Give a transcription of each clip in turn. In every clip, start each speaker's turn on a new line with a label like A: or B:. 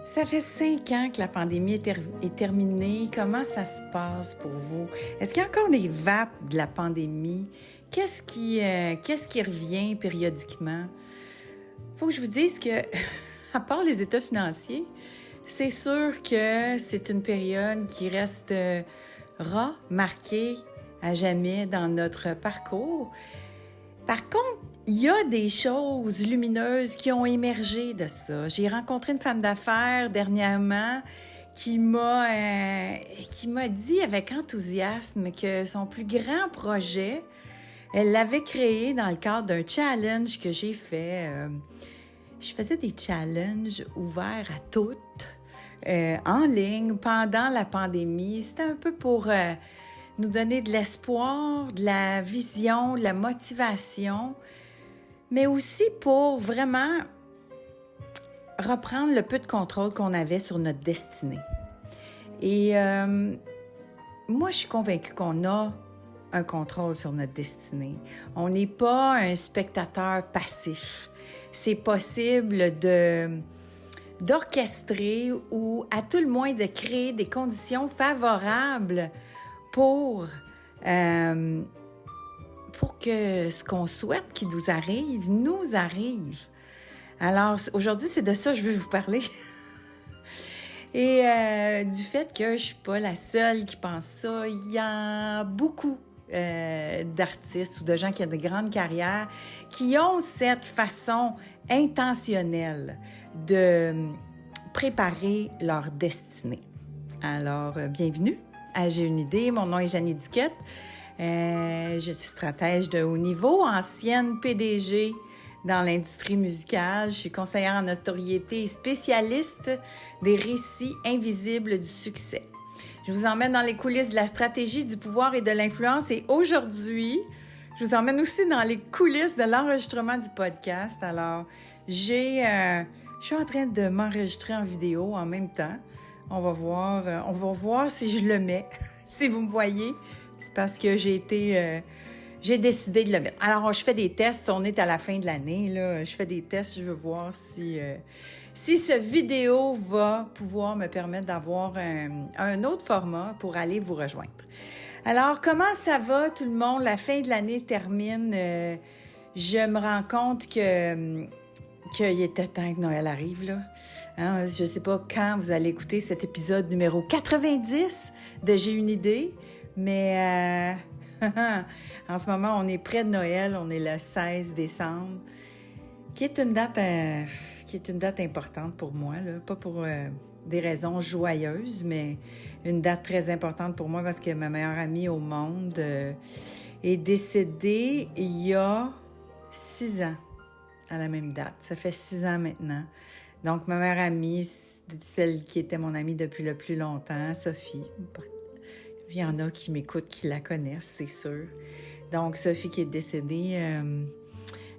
A: Ça fait 5 ans que la pandémie est terminée. Comment ça se passe pour vous? Est-ce qu'il y a encore des vapes de la pandémie? Qu'est-ce qui revient périodiquement? Faut que je vous dise que, à part les états financiers, c'est sûr que c'est une période qui restera marquée à jamais dans notre parcours. Par contre, il y a des choses lumineuses qui ont émergé de ça. J'ai rencontré une femme d'affaires dernièrement qui m'a dit avec enthousiasme que son plus grand projet, elle l'avait créé dans le cadre d'un challenge que j'ai fait. Je faisais des challenges ouverts à toutes en ligne pendant la pandémie. C'était un peu pour nous donner de l'espoir, de la vision, de la motivation, mais aussi pour vraiment reprendre le peu de contrôle qu'on avait sur notre destinée. Et moi, je suis convaincue qu'on a un contrôle sur notre destinée. On n'est pas un spectateur passif. C'est possible d'orchestrer ou à tout le moins de créer des conditions favorables pour que ce qu'on souhaite qui nous arrive. Alors, aujourd'hui, c'est de ça que je veux vous parler. Et du fait que je suis pas la seule qui pense ça, il y a beaucoup d'artistes ou de gens qui ont de grandes carrières qui ont cette façon intentionnelle de préparer leur destinée. Alors, bienvenue à J'ai une idée. Mon nom est Janie Duquette. Je suis stratège de haut niveau, ancienne PDG dans l'industrie musicale. Je suis conseillère en notoriété et spécialiste des récits invisibles du succès. Je vous emmène dans les coulisses de la stratégie, du pouvoir et de l'influence. Et aujourd'hui, je vous emmène aussi dans les coulisses de l'enregistrement du podcast. Alors, je suis en train de m'enregistrer en vidéo en même temps. On va voir si je le mets. Si vous me voyez, c'est parce que j'ai décidé de le mettre. Alors, je fais des tests. On est à la fin de l'année, là. Je fais des tests. Je veux voir si ce vidéo va pouvoir me permettre d'avoir un autre format pour aller vous rejoindre. Alors, comment ça va, tout le monde? La fin de l'année termine. Je me rends compte qu'il était temps que Noël arrive, là. Hein? Je sais pas quand vous allez écouter cet épisode numéro 90 de J'ai une idée, mais en ce moment, on est près de Noël, on est le 16 décembre, qui est une date importante pour moi, là. Pas pour des raisons joyeuses, mais une date très importante pour moi parce que ma meilleure amie au monde est décédée il y a 6 ans. À la même date. Ça fait 6 ans maintenant. Donc, ma meilleure amie, celle qui était mon amie depuis le plus longtemps, Sophie. Il y en a qui m'écoutent, qui la connaissent, c'est sûr. Donc, Sophie qui est décédée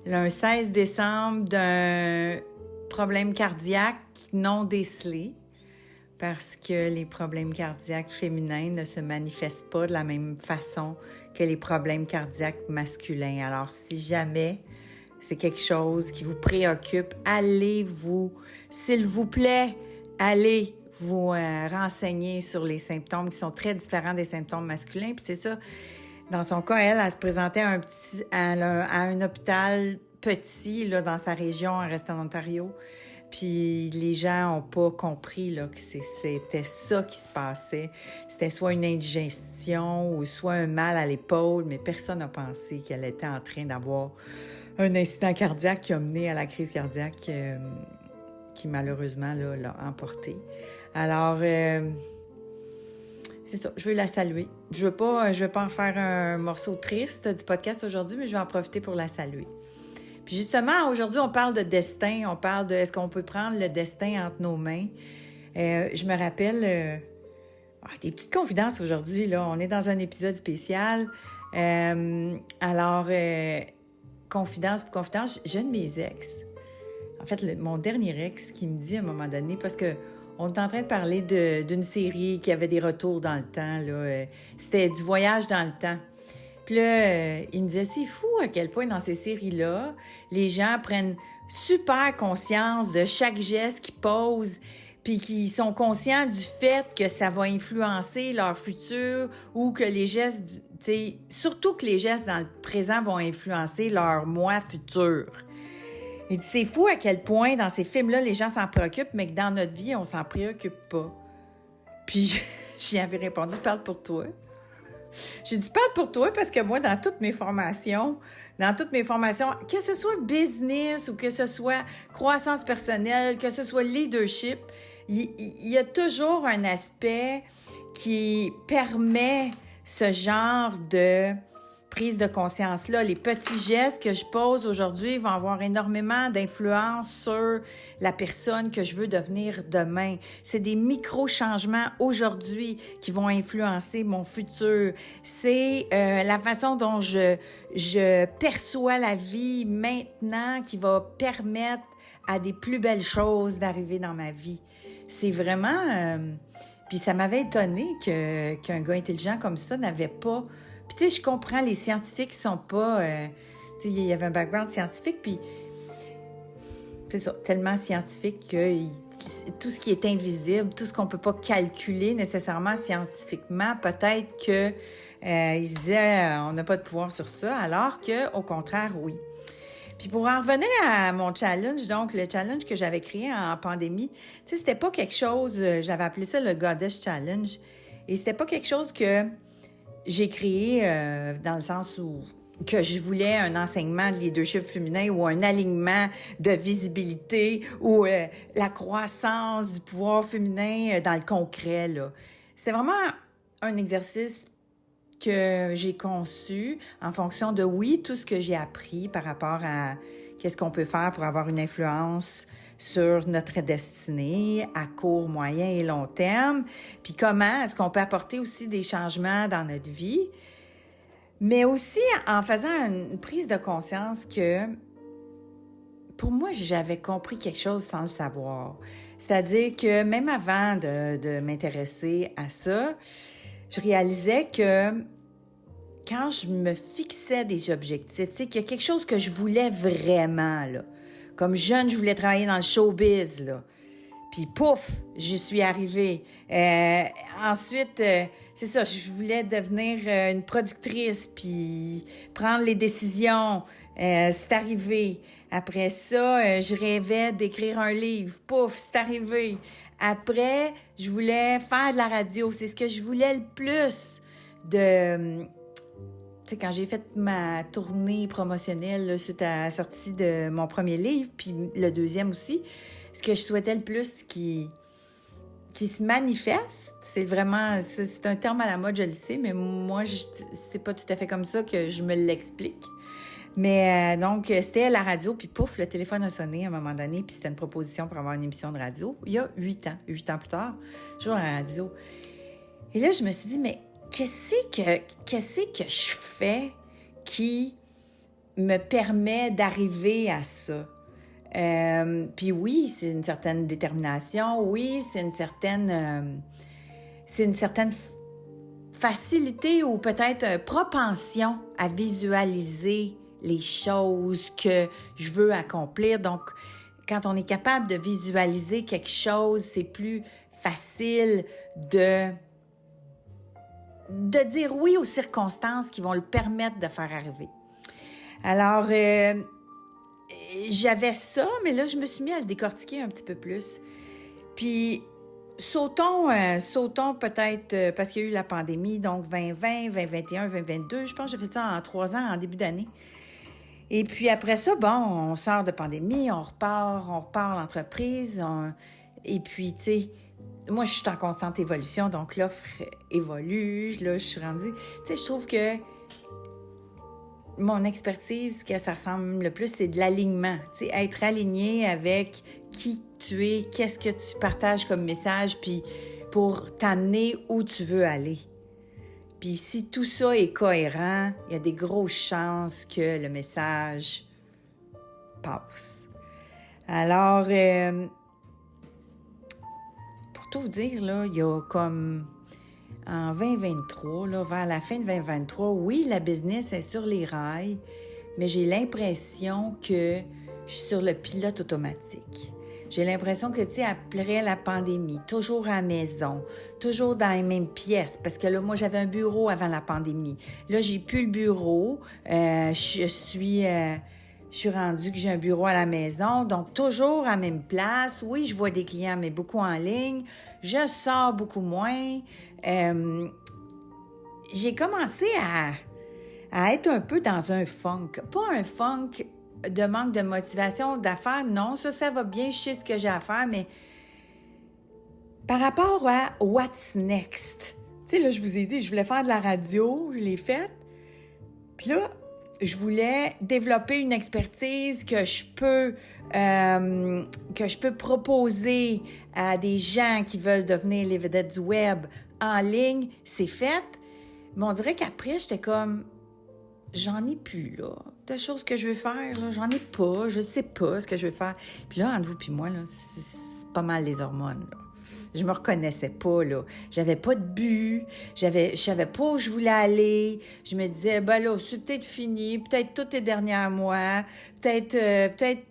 A: le 16 décembre d'un problème cardiaque non décelé, parce que les problèmes cardiaques féminins ne se manifestent pas de la même façon que les problèmes cardiaques masculins. Alors, si jamais c'est quelque chose qui vous préoccupe, s'il vous plaît, allez vous renseigner sur les symptômes qui sont très différents des symptômes masculins. Puis c'est ça, dans son cas, elle se présentait à un hôpital petit là dans sa région, en restant en Ontario. Puis les gens ont pas compris là que c'était ça qui se passait. C'était soit une indigestion ou soit un mal à l'épaule, mais personne n'a pensé qu'elle était en train d'avoir un incident cardiaque qui a mené à la crise cardiaque qui malheureusement là, l'a emportée. Alors, c'est ça, je veux la saluer. Je veux pas en faire un morceau triste du podcast aujourd'hui, mais je vais en profiter pour la saluer. Puis justement, aujourd'hui, on parle de destin, on parle de est-ce qu'on peut prendre le destin entre nos mains. Je me rappelle des petites confidences aujourd'hui, là. On est dans un épisode spécial. Confidence pour confidence, j'ai un de mes ex. En fait, mon dernier ex qui me dit à un moment donné, parce que on est en train de parler d'une série qui avait des retours dans le temps, là. C'était du voyage dans le temps. Puis là, il me disait, c'est fou à quel point dans ces séries-là, les gens prennent super conscience de chaque geste qu'ils posent. puis qui sont conscients du fait que ça va influencer leur futur ou que les gestes, tu sais, surtout que les gestes dans le présent vont influencer leur moi futur. Il dit, c'est fou à quel point dans ces films-là, les gens s'en préoccupent, mais que dans notre vie, on s'en préoccupe pas. Puis, j'y avais répondu, parle pour toi. J'ai dit, parle pour toi parce que moi, dans toutes mes formations, que ce soit business ou que ce soit croissance personnelle, que ce soit leadership, il y a toujours un aspect qui permet ce genre de prise de conscience-là. Les petits gestes que je pose aujourd'hui vont avoir énormément d'influence sur la personne que je veux devenir demain. C'est des micro-changements aujourd'hui qui vont influencer mon futur. C'est la façon dont je perçois la vie maintenant qui va permettre à des plus belles choses d'arriver dans ma vie. C'est vraiment... puis ça m'avait étonné qu'un gars intelligent comme ça n'avait pas... Puis tu sais, je comprends, les scientifiques qui sont pas... tu sais, il y avait un background scientifique, puis c'est ça, tellement scientifique que tout ce qui est invisible, tout ce qu'on peut pas calculer nécessairement scientifiquement, peut-être que il se disait on n'a pas de pouvoir sur ça, alors que au contraire, oui. Puis pour en revenir à mon challenge, donc le challenge que j'avais créé en pandémie, tu sais, c'était pas quelque chose, j'avais appelé ça le Goddess Challenge, et c'était pas quelque chose que j'ai créé dans le sens où que je voulais un enseignement de leadership féminin ou un alignement de visibilité ou la croissance du pouvoir féminin dans le concret, là. C'était vraiment un exercice que j'ai conçu en fonction de, oui, tout ce que j'ai appris par rapport à qu'est-ce qu'on peut faire pour avoir une influence sur notre destinée à court, moyen et long terme, puis comment est-ce qu'on peut apporter aussi des changements dans notre vie, mais aussi en faisant une prise de conscience que, pour moi, j'avais compris quelque chose sans le savoir. C'est-à-dire que même avant de m'intéresser à ça, je réalisais que quand je me fixais des objectifs, tu sais, qu'il y a quelque chose que je voulais vraiment, là. Comme jeune, je voulais travailler dans le showbiz, là. Puis pouf, j'y suis arrivée. Ensuite, c'est ça, je voulais devenir une productrice, puis prendre les décisions. C'est arrivé. Après ça, je rêvais d'écrire un livre. Pouf, c'est arrivé. Après, je voulais faire de la radio. C'est ce que je voulais le plus de... Tu sais, quand j'ai fait ma tournée promotionnelle là, suite à la sortie de mon premier livre, puis le deuxième aussi, ce que je souhaitais le plus qui se manifeste, c'est vraiment... C'est un terme à la mode, je le sais, mais moi, c'est pas tout à fait comme ça que je me l'explique. Mais donc, c'était la radio, puis pouf, le téléphone a sonné à un moment donné, puis c'était une proposition pour avoir une émission de radio. Il y a 8 ans plus tard, toujours à la radio. Et là, je me suis dit, mais qu'est-ce que je fais qui me permet d'arriver à ça? Puis oui, c'est une certaine détermination, oui, c'est une certaine facilité ou peut-être propension à visualiser les choses que je veux accomplir. Donc, quand on est capable de visualiser quelque chose, c'est plus facile de dire oui aux circonstances qui vont le permettre de faire arriver. Alors, j'avais ça, mais là, je me suis mis à le décortiquer un petit peu plus. Puis, sautons peut-être, parce qu'il y a eu la pandémie, donc 2020, 2021, 2022, je pense que j'ai fait ça en 3 ans, en début d'année. Et puis après ça, bon, on sort de pandémie, on repart l'entreprise, et puis, tu sais, moi, je suis en constante évolution, donc l'offre évolue, là, je suis rendue... Tu sais, je trouve que mon expertise, que ça ressemble le plus, c'est de l'alignement. Tu sais, être aligné avec qui tu es, qu'est-ce que tu partages comme message, puis pour t'amener où tu veux aller. Puis si tout ça est cohérent, il y a des grosses chances que le message passe. Alors, pour tout vous dire, là, il y a comme en 2023, là, vers la fin de 2023, oui, la business est sur les rails, mais j'ai l'impression que je suis sur le pilote automatique. J'ai l'impression que, tu sais, après la pandémie, toujours à la maison, toujours dans les mêmes pièces, parce que là, moi, j'avais un bureau avant la pandémie. Là, j'ai plus le bureau. Je suis rendue que j'ai un bureau à la maison, donc toujours à la même place. Oui, je vois des clients, mais beaucoup en ligne. Je sors beaucoup moins. J'ai commencé à être un peu dans un funk. Pas un funk de manque de motivation d'affaires, non, ça va bien, je sais ce que j'ai à faire, mais par rapport à what's next. Tu sais, là, je vous ai dit, je voulais faire de la radio, je l'ai faite. Puis là, je voulais développer une expertise que je peux proposer à des gens qui veulent devenir les vedettes du web en ligne. C'est fait. Mais on dirait qu'après, j'étais comme, j'en ai plus, là, de choses que je veux faire, là, j'en ai pas, je sais pas ce que je veux faire. Puis là, entre vous puis moi, là, c'est pas mal les hormones, là. Je me reconnaissais pas, là. J'avais pas de but, je savais pas où je voulais aller. Je me disais, ben là, c'est peut-être fini, peut-être tous les derniers mois, peut-être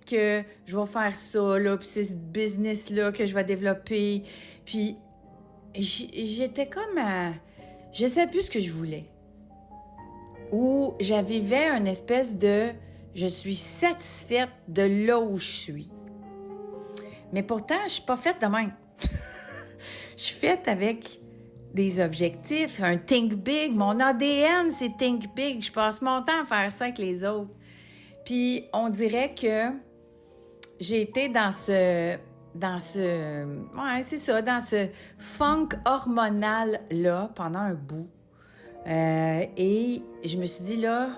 A: que je vais faire ça, là, puis c'est ce business-là que je vais développer. Puis j'étais comme je sais plus ce que je voulais. Où j'avais une espèce de je suis satisfaite de là où je suis. Mais pourtant, je suis pas faite de même. Je suis faite avec des objectifs, un think big. Mon ADN, c'est think big. Je passe mon temps à faire ça avec les autres. Puis, on dirait que j'ai été dans ce funk hormonal-là pendant un bout. Et je me suis dit, là,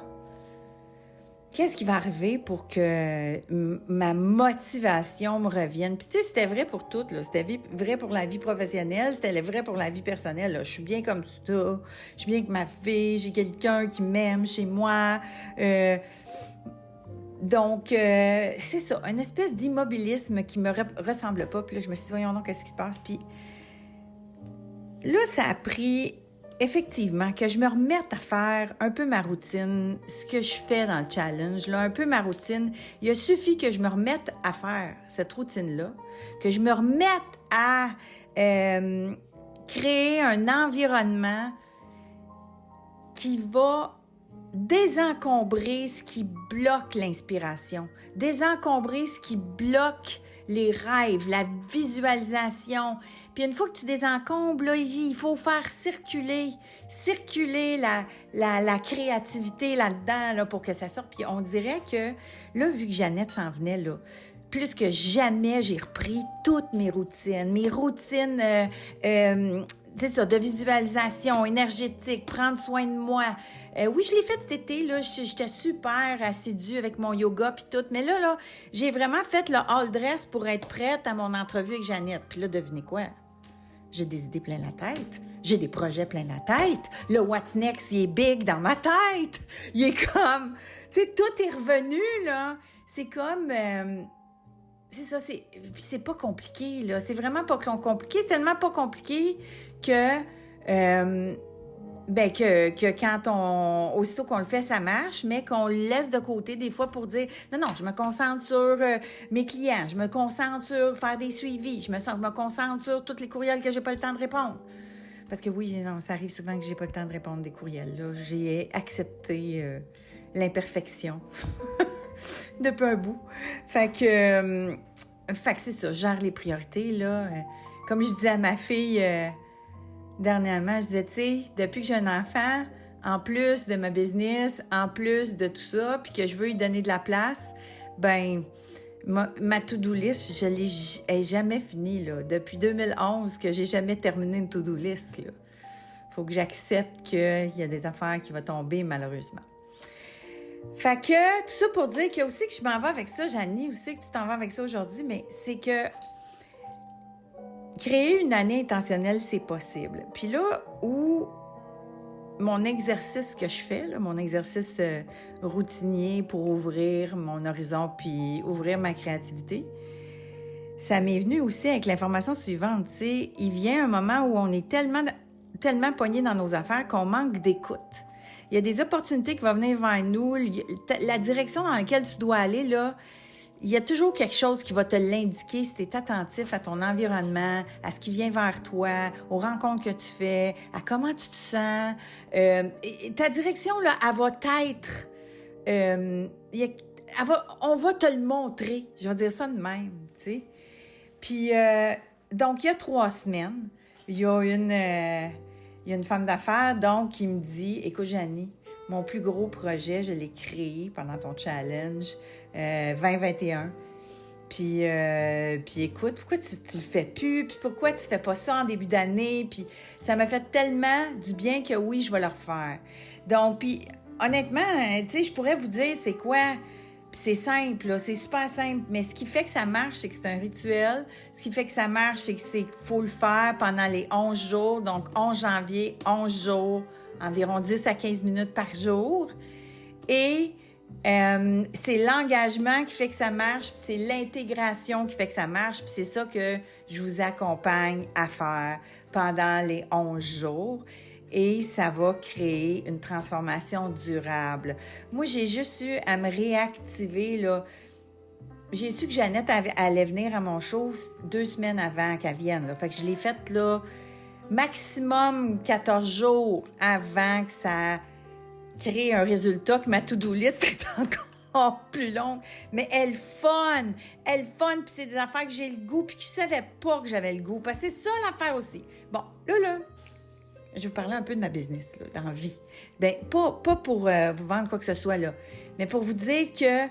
A: qu'est-ce qui va arriver pour que ma motivation me revienne? Puis tu sais, c'était vrai pour tout, là. C'était vrai pour la vie professionnelle, c'était vrai pour la vie personnelle, là. Je suis bien comme ça, je suis bien avec ma fille, j'ai quelqu'un qui m'aime chez moi. Donc, c'est ça, une espèce d'immobilisme qui me ressemble pas. Puis là, je me suis dit, voyons donc, qu'est-ce qui se passe? Puis là, ça a pris effectivement que je me remette à faire un peu ma routine, ce que je fais dans le challenge, là, un peu ma routine. Il a suffi que je me remette à faire cette routine-là, que je me remette à créer un environnement qui va désencombrer ce qui bloque l'inspiration, désencombrer ce qui bloque les rêves, la visualisation. Puis une fois que tu désencombres, là, il faut faire circuler la créativité là-dedans là, pour que ça sorte. Puis on dirait que, là, vu que Jeannette s'en venait, là, plus que jamais, j'ai repris toutes mes routines. C'est ça, de visualisation énergétique, prendre soin de moi. Oui, je l'ai fait cet été, là, j'étais super assidue avec mon yoga puis tout, mais là, j'ai vraiment fait le all dress pour être prête à mon entrevue avec Jeannette. Puis là, devinez quoi? J'ai des idées plein la tête, j'ai des projets plein la tête. Le what's next, il est big dans ma tête. Il est comme, tu sais, tout est revenu, là. C'est comme... c'est ça, c'est pas compliqué, là. C'est vraiment pas compliqué. C'est tellement pas compliqué que quand aussitôt qu'on le fait, ça marche, mais qu'on le laisse de côté des fois pour dire, non, je me concentre sur mes clients, je me concentre sur faire des suivis, je me concentre sur tous les courriels que j'ai pas le temps de répondre. Parce que oui, non, ça arrive souvent que j'ai pas le temps de répondre des courriels, là. J'ai accepté l'imperfection. Depuis un bout. Fait que c'est ça, je gère les priorités, là. Comme je disais à ma fille dernièrement, je disais, tu sais, depuis que j'ai un enfant, en plus de ma business, en plus de tout ça, puis que je veux lui donner de la place, ben ma to-do list, je l'ai jamais finie, là. Depuis 2011 que j'ai jamais terminé une to-do list, là. Faut que j'accepte qu'il y a des affaires qui vont tomber, malheureusement. Fait que, tout ça pour dire qu'il y a aussi que je m'en vais avec ça, Janie, aussi que tu t'en vas avec ça aujourd'hui, mais c'est que créer une année intentionnelle, c'est possible. Puis là, où mon exercice que je fais, là, mon exercice routinier pour ouvrir mon horizon puis ouvrir ma créativité, ça m'est venu aussi avec l'information suivante, tu sais, il vient un moment où on est tellement pogné dans nos affaires qu'on manque d'écoute. Il y a des opportunités qui vont venir vers nous. La direction dans laquelle tu dois aller, là, il y a toujours quelque chose qui va te l'indiquer si tu es attentif à ton environnement, à ce qui vient vers toi, aux rencontres que tu fais, à comment tu te sens. Ta direction, là, elle va être... on va te le montrer. Je vais dire ça de même, tu sais. Puis, donc, il y a 3 semaines, il y a une femme d'affaires, donc, qui me dit, « Écoute, Janie, mon plus gros projet, je l'ai créé pendant ton challenge 2021. Puis écoute, pourquoi tu le fais plus? Puis pourquoi tu fais pas ça en début d'année? Puis ça m'a fait tellement du bien que oui, je vais le refaire. Donc, puis honnêtement, tu sais, je pourrais vous dire c'est quoi. Puis c'est simple, là, c'est super simple. Mais ce qui fait que ça marche, c'est que c'est un rituel. Ce qui fait que ça marche, c'est qu'il faut le faire pendant les 11 jours. Donc, 11 janvier, 11 jours, environ 10 à 15 minutes par jour. Et c'est l'engagement qui fait que ça marche, puis c'est l'intégration qui fait que ça marche, puis c'est ça que je vous accompagne à faire pendant les 11 jours. Et ça va créer une transformation durable. Moi, j'ai juste eu à me réactiver, là. J'ai su que Jeannette allait venir à mon show 2 semaines avant qu'elle vienne, là. Fait que je l'ai faite, là, maximum 14 jours avant que ça crée un résultat, que ma to-do list est encore plus longue. Mais elle fun, puis c'est des affaires que j'ai le goût, puis que je savais pas que j'avais le goût. Parce que c'est ça l'affaire aussi. Bon, là, je vais vous parler un peu de ma business, là, dans la vie. Bien, pas pour vous vendre quoi que ce soit, là, mais pour vous dire que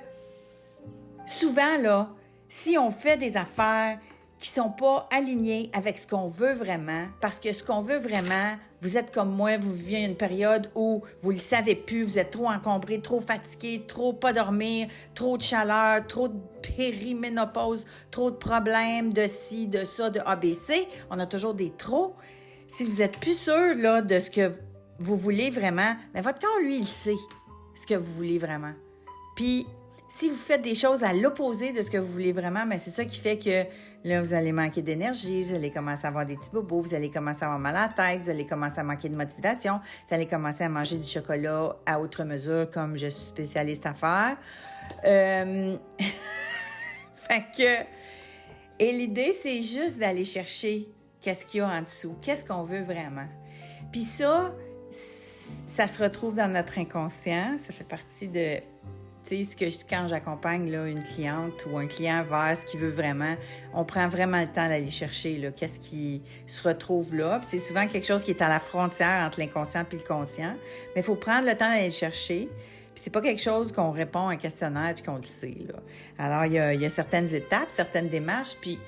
A: souvent, là, si on fait des affaires qui sont pas alignées avec ce qu'on veut vraiment, parce que ce qu'on veut vraiment, vous êtes comme moi, vous vivez une période où vous le savez plus, vous êtes trop encombré, trop fatigué, trop pas dormir, trop de chaleur, trop de périménopause, trop de problèmes de ci, de ça, de ABC. On a toujours des trop. Si vous êtes plus sûr, là, de ce que vous voulez vraiment, mais votre corps, lui, il sait ce que vous voulez vraiment. Puis, si vous faites des choses à l'opposé de ce que vous voulez vraiment, mais c'est ça qui fait que là, vous allez manquer d'énergie, vous allez commencer à avoir des petits bobos, vous allez commencer à avoir mal à la tête, vous allez commencer à manquer de motivation, vous allez commencer à manger du chocolat à outre mesure, comme je suis spécialiste à faire. Fait que... Et l'idée, c'est juste d'aller chercher qu'est-ce qu'il y a en dessous, qu'est-ce qu'on veut vraiment. Puis ça se retrouve dans notre inconscient, ça fait partie de... Tu sais, quand j'accompagne là, une cliente ou un client vers ce qu'il veut vraiment, on prend vraiment le temps d'aller chercher là, qu'est-ce qui se retrouve là. Puis c'est souvent quelque chose qui est à la frontière entre l'inconscient et le conscient. Mais il faut prendre le temps d'aller le chercher. Puis c'est pas quelque chose qu'on répond à un questionnaire puis qu'on le sait, là. Alors, il y a certaines étapes, certaines démarches. Puis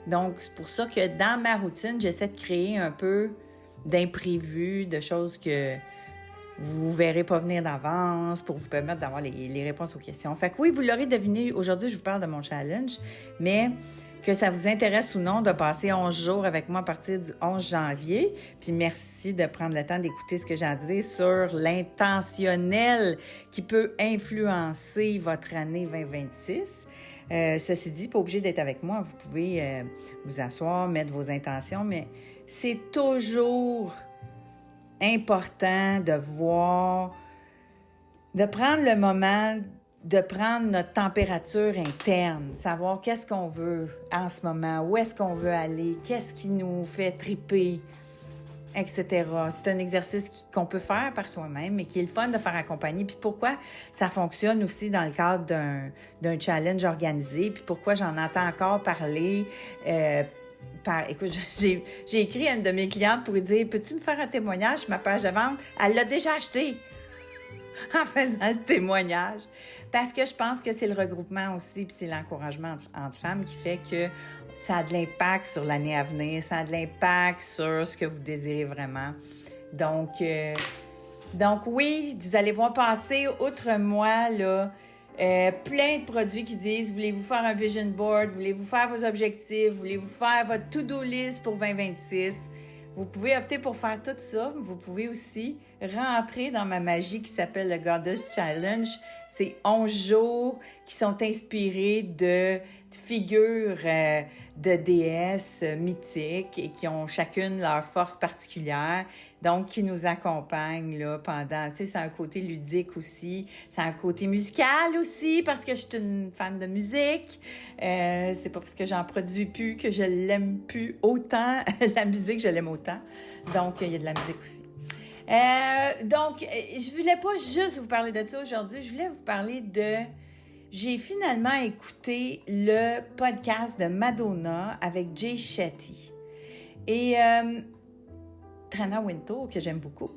A: donc, c'est pour ça que dans ma routine, j'essaie de créer un peu d'imprévus, de choses que vous verrez pas venir d'avance pour vous permettre d'avoir les réponses aux questions. Fait que oui, vous l'aurez deviné, aujourd'hui, je vous parle de mon challenge, mais que ça vous intéresse ou non de passer 11 jours avec moi à partir du 11 janvier. Puis merci de prendre le temps d'écouter ce que j'ai à dire sur l'intentionnel qui peut influencer votre année 2026. Ceci dit, pas obligé d'être avec moi. Vous pouvez vous asseoir, mettre vos intentions, mais c'est toujours important de voir, de prendre le moment, de prendre notre température interne, savoir qu'est-ce qu'on veut en ce moment, où est-ce qu'on veut aller, qu'est-ce qui nous fait triper, etc. C'est un exercice qu'on peut faire par soi-même, mais qui est le fun de faire accompagner. Puis pourquoi ça fonctionne aussi dans le cadre d'un challenge organisé, puis pourquoi j'en entends encore parler. Écoute, j'ai écrit à une de mes clientes pour lui dire « Peux-tu me faire un témoignage sur ma page de vente? » Elle l'a déjà acheté en faisant le témoignage. Parce que je pense que c'est le regroupement aussi, puis c'est l'encouragement entre femmes qui fait que ça a de l'impact sur l'année à venir, ça a de l'impact sur ce que vous désirez vraiment. Donc oui, vous allez voir passer, outre moi, là, plein de produits qui disent « Voulez-vous faire un vision board? Voulez-vous faire vos objectifs? Voulez-vous faire votre to-do list pour 2026? » Vous pouvez opter pour faire tout ça. Vous pouvez aussi rentrer dans ma magie qui s'appelle le Goddess Challenge. C'est 11 jours qui sont inspirés de figures de déesses mythiques et qui ont chacune leur force particulière, donc qui nous accompagnent là, pendant... Tu sais, c'est un côté ludique aussi, c'est un côté musical aussi, parce que je suis une fan de musique. C'est pas parce que j'en produis plus que je l'aime plus autant. La musique, je l'aime autant. Donc, il y a de la musique aussi. Donc, je voulais pas juste vous parler de ça aujourd'hui, je voulais vous parler de... J'ai finalement écouté le podcast de Madonna avec Jay Shetty. Et Trana Wintour, que j'aime beaucoup,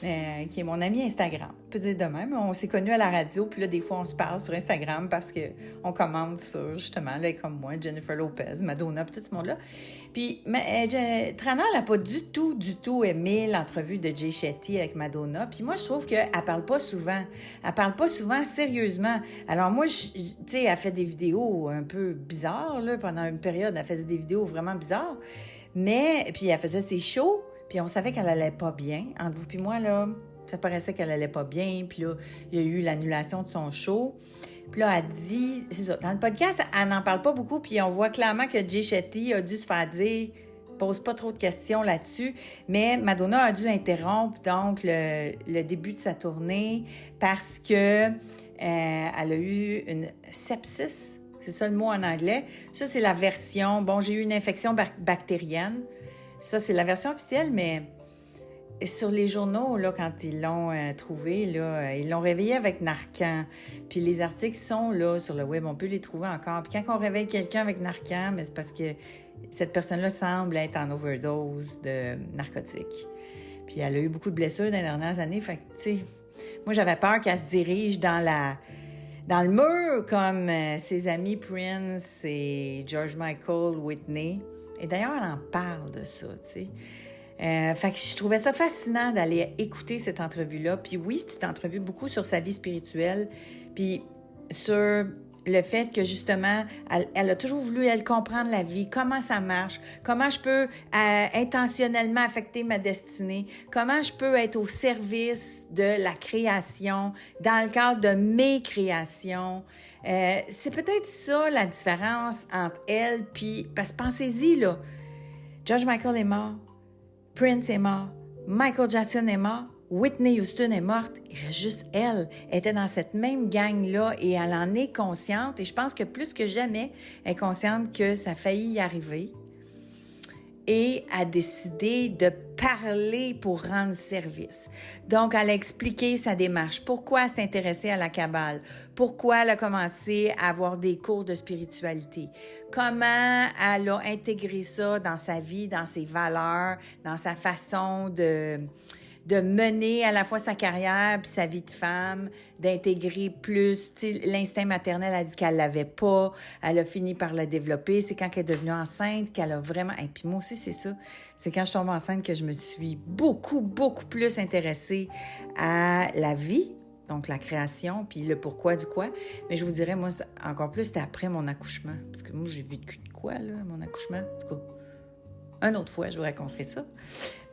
A: qui est mon ami Instagram. On peut dire de même, on s'est connus à la radio, puis là, des fois, on se parle sur Instagram parce qu'on commente sur, justement, là, comme moi, Jennifer Lopez, Madonna, puis tout ce monde-là. Puis, Trana, elle n'a pas du tout aimé l'entrevue de Jay Shetty avec Madonna. Puis moi, je trouve qu'elle parle pas souvent. Elle parle pas souvent sérieusement. Alors moi, tu sais, elle fait des vidéos un peu bizarres, là, pendant une période, elle faisait des vidéos vraiment bizarres. Mais, puis elle faisait ses shows, puis on savait qu'elle allait pas bien. Entre vous puis moi, là, ça paraissait qu'elle allait pas bien. Puis là, il y a eu l'annulation de son show. Puis là, elle dit... C'est ça, dans le podcast, elle n'en parle pas beaucoup. Puis on voit clairement que Jay Shetty a dû se faire dire... Pose pas trop de questions là-dessus. Mais Madonna a dû interrompre, donc, le début de sa tournée parce que elle a eu une sepsis. C'est ça le mot en anglais. Ça, c'est la version... Bon, j'ai eu une infection bactérienne. Ça, c'est la version officielle, mais sur les journaux, là, quand ils l'ont trouvé, là, ils l'ont réveillé avec Narcan. Puis les articles sont là sur le web, on peut les trouver encore. Puis quand on réveille quelqu'un avec Narcan, mais c'est parce que cette personne-là semble être en overdose de narcotiques. Puis elle a eu beaucoup de blessures dans les dernières années. Fait que, tu sais, moi, j'avais peur qu'elle se dirige dans le mur, comme ses amis Prince et George Michael, Whitney. Et d'ailleurs, elle en parle de ça, tu sais. Fait que je trouvais ça fascinant d'aller écouter cette entrevue-là. Puis oui, c'est une entrevue beaucoup sur sa vie spirituelle, puis sur le fait que, justement, elle a toujours voulu, elle, comprendre la vie, comment ça marche, comment je peux intentionnellement affecter ma destinée, comment je peux être au service de la création, dans le cadre de mes créations. C'est peut-être ça, la différence entre elle puis... Parce que pensez-y, là, George Michael est mort, Prince est mort, Michael Jackson est mort, Whitney Houston est morte, il reste juste elle. Elle était dans cette même gang-là et elle en est consciente. Et je pense que plus que jamais, elle est consciente que ça a failli y arriver. Et a décidé de parler pour rendre service. Donc, elle a expliqué sa démarche. Pourquoi elle s'est intéressée à la Kabbale? Pourquoi elle a commencé à avoir des cours de spiritualité? Comment elle a intégré ça dans sa vie, dans ses valeurs, dans sa façon de mener à la fois sa carrière puis sa vie de femme, d'intégrer plus, tu sais, l'instinct maternel, elle a dit qu'elle l'avait pas, elle a fini par le développer, c'est quand elle est devenue enceinte qu'elle a vraiment, et puis moi aussi c'est ça, c'est quand je tombe enceinte que je me suis beaucoup plus intéressée à la vie, donc la création, puis le pourquoi du quoi, mais je vous dirais, moi, encore plus, c'était après mon accouchement, parce que moi, j'ai vécu de quoi, là, mon accouchement, en tout cas. Une autre fois, je vous raconterai ça.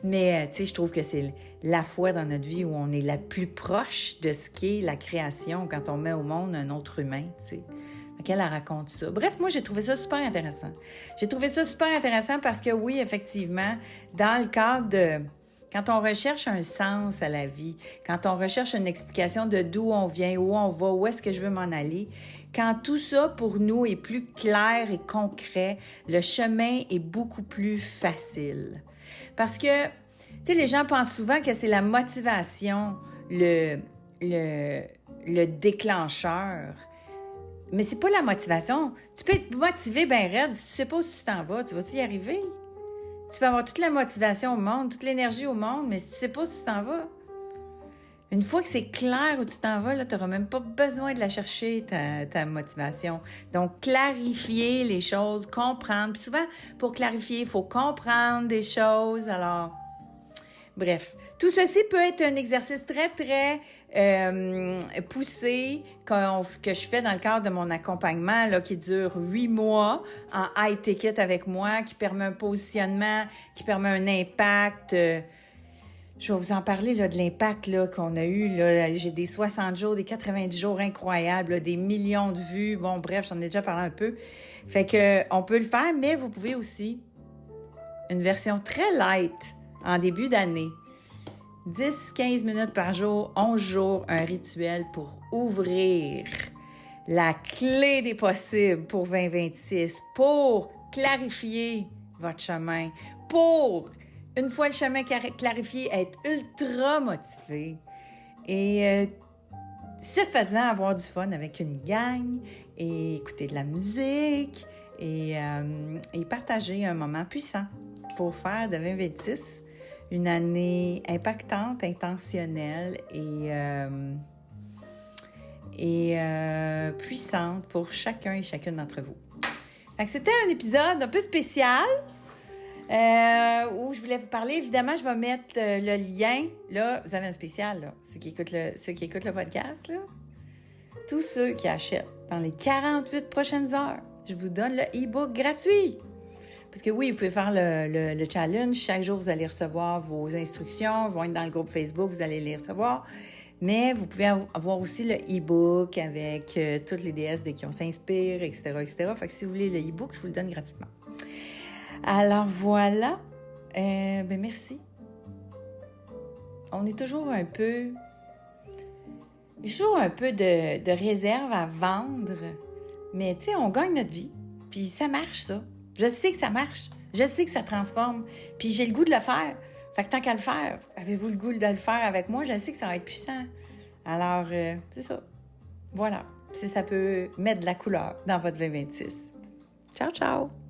A: Mais, tu sais, je trouve que c'est la fois dans notre vie où on est la plus proche de ce qu'est la création quand on met au monde un autre humain, tu sais. Elle raconte ça. Bref, moi, j'ai trouvé ça super intéressant. J'ai trouvé ça super intéressant parce que, oui, effectivement, dans le cadre de... Quand on recherche un sens à la vie, quand on recherche une explication de d'où on vient, où on va, où est-ce que je veux m'en aller, quand tout ça, pour nous, est plus clair et concret, le chemin est beaucoup plus facile. Parce que, tu sais, les gens pensent souvent que c'est la motivation, le déclencheur. Mais c'est pas la motivation. Tu peux être motivé ben raide, si tu sais pas où tu t'en vas, tu vas-tu y arriver? Tu peux avoir toute la motivation au monde, toute l'énergie au monde, mais si tu sais pas où tu t'en vas, une fois que c'est clair où tu t'en vas, là, tu n'auras même pas besoin de la chercher, ta motivation. Donc, clarifier les choses, comprendre. Puis souvent, pour clarifier, il faut comprendre des choses. Alors, bref, tout ceci peut être un exercice très poussé que je fais dans le cadre de mon accompagnement là, qui dure 8 mois en high ticket avec moi, qui permet un positionnement, qui permet un impact Je vais vous en parler là, de l'impact là, qu'on a eu. Là. J'ai des 60 jours, des 90 jours incroyables, là, des millions de vues. Bon, bref, j'en ai déjà parlé un peu. Fait que on peut le faire, mais vous pouvez aussi une version très light en début d'année. 10-15 minutes par jour, 11 jours, un rituel pour ouvrir la clé des possibles pour 2026, pour clarifier votre chemin, pour, une fois le chemin clarifié, être ultra motivé et ce faisant, avoir du fun avec une gang et écouter de la musique et partager un moment puissant pour faire de 2026 une année impactante, intentionnelle et puissante pour chacun et chacune d'entre vous. Fait que c'était un épisode un peu spécial où je voulais vous parler. Évidemment, je vais mettre le lien. Là, vous avez un spécial, là, ceux qui écoutent le podcast. Là. Tous ceux qui achètent dans les 48 prochaines heures, je vous donne le e-book gratuit. Parce que oui, vous pouvez faire le challenge. Chaque jour, vous allez recevoir vos instructions. Ils vont être dans le groupe Facebook, vous allez les recevoir. Mais vous pouvez avoir aussi le e-book avec toutes les déesses de qui on s'inspire, etc., etc. Fait que si vous voulez le e-book, je vous le donne gratuitement. Alors voilà. Merci. On est toujours un peu... toujours un peu de réserve à vendre. Mais tu sais, on gagne notre vie. Puis ça marche, ça. Je sais que ça marche. Je sais que ça transforme. Puis j'ai le goût de le faire. Fait que tant qu'à le faire, avez-vous le goût de le faire avec moi? Je sais que ça va être puissant. Alors, c'est ça. Voilà. Si ça peut mettre de la couleur dans votre 2026. Ciao, ciao!